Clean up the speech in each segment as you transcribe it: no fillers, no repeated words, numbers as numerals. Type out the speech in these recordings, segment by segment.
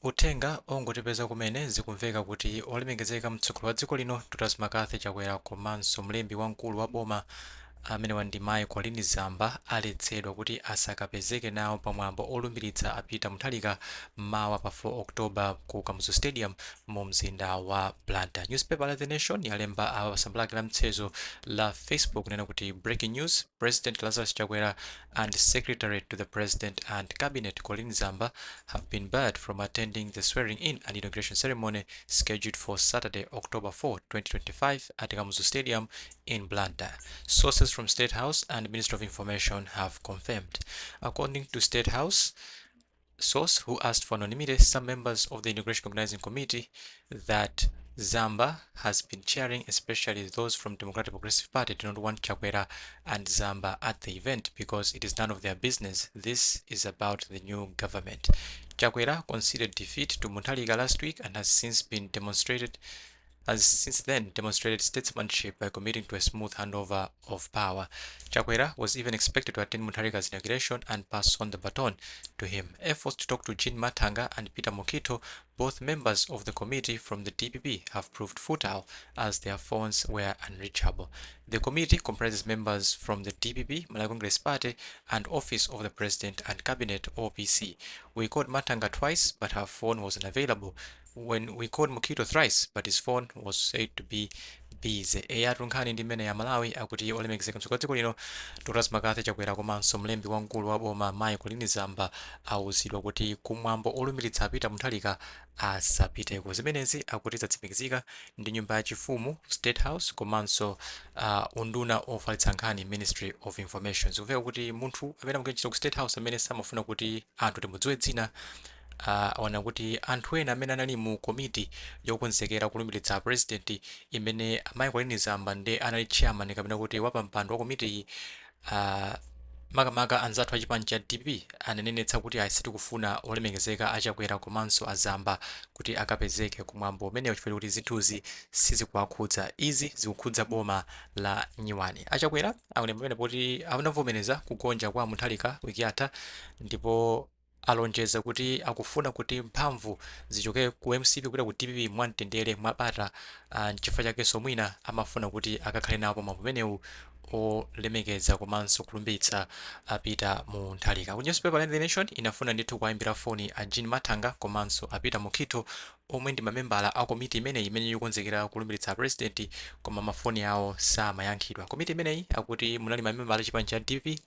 Utenga ongotipeza kumene zikumveka kuti olemekezeka mtsogoleri wa dziko lino Lazarus Chakwera komanso mlembi wamkulu wa boma amene ndi mayi Colleen Zamba aletsedwa kuti asakapezeke nawo pamwambo olumbiritsa apita muthalika mawa pa 4 Oktoba ku Kamuzu Stadium mu mzinda wa Blantyre. Newspaper la The Nation yalemba pasamba lake la mtsezo la Facebook kunena kuti breaking news, President Lazarus Chakwera and Secretary to the President and Cabinet Colleen Zamba have been barred from attending the Swearing-In and Inauguration Ceremony scheduled for Saturday, October 4, 2025 at Kamuzu Stadium in Blantyre. Sources from State House and Ministry of Information have confirmed. According to State House source who asked for anonymity, some members of the Inauguration Organizing Committee that Zamba has been chairing, especially those from Democratic Progressive Party, do not want Chakwera and Zamba at the event because it is none of their business. This is about the new government. Chakwera conceded defeat to Mutharika last week and has since then demonstrated statesmanship by committing to a smooth handover of power. Chakwera was even expected to attend Mutharika's inauguration and pass on the baton to him. Efforts to talk to Jean Matanga and Peter Mokito, both members of the committee from the DPP, have proved futile as their phones were unreachable. The committee comprises members from the DPP, Malawi Congress Party, and Office of the President and Cabinet (OPC). We called Matanga twice, but her phone was unavailable. When we called Mokito thrice, but his phone was said to be busy. NKHANI ndi imene ya Malawi akuti olemekezeka mtsogoleri wa dziko lino Lazarus Chakwera komanso mlembi wamkulu wa boma mayi Colleen Zamba awuzidwa kuti kumwambo olumbiritsa apita muthalika asapiteko. Zimenezi akuti zatsimikizika ndi nyumba yachifumu State House komanso Unduna ofalitsa nkhani Ministry of Information. Zikuveka kuti munthu amene amagwira ku State House amene samafuna kuti anthu timudziwe dzina ona kuti anthu ena amene anali mu komiti yokonzekera kulumbiritsa president imene mayi Colleen Zamba ndi anali chairman kapena kuti wapampando wa komiti makamaka anzathu achipani cha DPP ananenetsa kuti sitikufuna olemekezeka achakwera komanso azamba kuti akapezeke kumwambo umene uchifukwa kuti zinthuzi sizikuwakhudza. Izi zikukhudza boma la Nyasa. Achakwera akulemba pamene kuti akunavomereza kugonja kwa muthalika wiki yatha ndipo alonjeza kuti akufuna kuti mphamvu zichoke ku MCP kupita ku DPP mwamtendere mwabata. N'chifukwa chakenso mwina amafuna kuti akakhale nawo pamwambo umenewu olemekeza komanso kulumbiritsa apita mu nthalika. Ku newspaper la The Nation inafuna ndithu kuyimbira foni a Jean Matanga komanso apita Mokito omwe ndi mamembala a komiti imene yokonzekera kulumbiritsa president koma mafoni awo samayankhidwa. Komiti imeneyi akuti munali mamembala achipani cha DPP,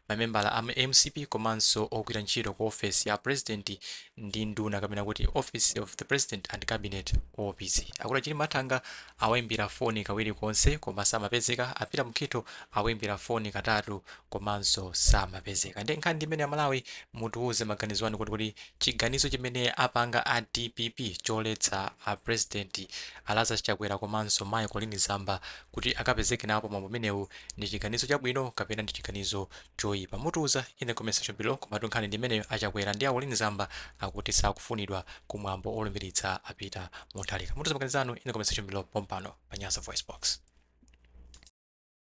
mamembala a MCP komanso ogwira ntchito ku office ya president ndi Unduna kapena kuti Office of the President and Cabinet (OPC). Akuti Jean Matanga awayimbira foni kawiri konse koma samapezeka. Apita Mokito awayimbira foni katatu komanso samapezeka. Ndi nkhani imene ya Malawi mutiuze maganizo anu kuti chiganizo chimene apanga a DPP choletsa a president Lazarus Chakwera komanso mayi Colleen Zamba kuti akapezeke nawo pamwambo umenewu ndi chiganizo chabwino kapena ndi chiganizo choyipa. Mutiuza in the comment section below. Komatu nkhani ndi imene achakwera ndi a Colleen Zamba akuti sakufunidwa kumwambo olumbiritsa apita mu nthalika. Mutiuza maganizo anu in the comment section below pompano pa Nyasa VoiceBox.